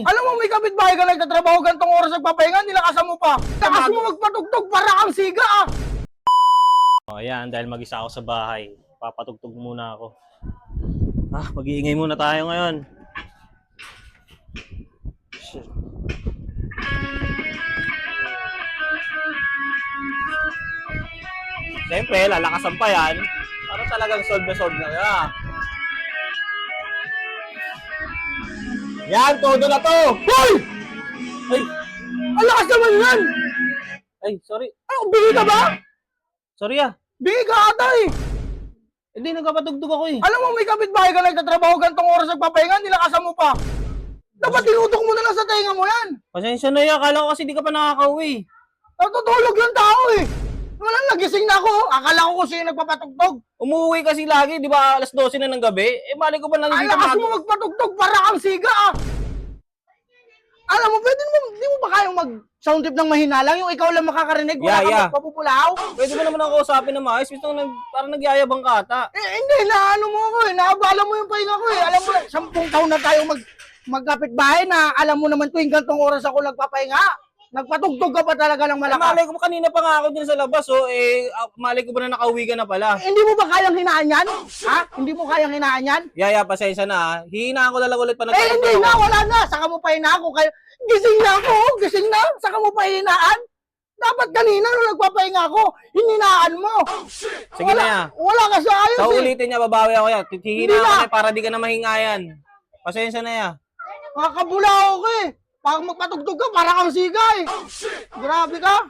Alam mo, may kapitbahay ka nagtatrabaho gantong oras nagpapahinga, nilakasan mo pa. Lakas mo magpatugtog para kang siga ah. O yan, dahil mag-isa ako sa bahay, papatugtog muna ako. Mag-iingay muna tayo ngayon. Shit. Siyempre, lalakasan pa yan. Para talagang solve na solve na kaya. Yan, todo na to! Hoy! Ay! Ang lakas naman yan! Ay, sorry. Ano, bigay ka ba? Sorry ah. Bigay ka ata eh. Hindi, nagpapatugtog ako eh. Alam mo, may kapitbahay ka nagtatrabaho gantong oras nagpapahinga, nilakasan mo pa. Dapat tinutok mo na lang sa tenga mo yan. Pasensya na yan. Akala ko kasi di ka pa nakakauwi. Natutulog yung tao eh. Walang nagising na ako. Akala ko kung sino nagpapatugtog. Umuwi kasi lagi, di ba alas 12 na ng gabi? Eh, mali ko ba Ang nandito lakas mo magpatugtog para kang siga ah. Alam mo, pwede mo, di mo ba kayang mag-sound trip ng mahina lang? Yung ikaw lang makakarinig, wala Yeah. kang magpapupulaw? Pwede mo naman ako kausapin na maayos. Gusto ko parang nagyayabang ka ata. Eh, hindi, naano mo ako eh. Naabala mo yung pahinga ko eh. Alam mo, 10 taon na tayo magkapit-bahay na alam mo naman tuwing gantong oras ako nagpapahinga. Nagpatugtog ka pa talaga ng Eh, malakas. malay ko kanina pa nga ako din sa labas, oh. Malay ko ba na nakauwi ka na pala? Hindi mo ba kayang hinaan yan? Ha? Hindi mo kayang hinaan yan? Yaya, pasensya na ha. Hihinaan ko na lang ulit pa Eh, hindi na, wala na. Saka mo pa hinaan ko. Gising na ako, gising na. Saka mo pa hinaan. Dapat kanina nung nagpapahinga ako, hininaan mo. Sige na ya. Wala ka sa ayos Sa eh. ulitin niya, babawi ako yan. Hindi Hihinaan na. ko na para di ka na mahingayan. Pasensya na ya. Makakabulao ko eh. Pag magpatugtog ka, para kang siga eh. Grabe ka.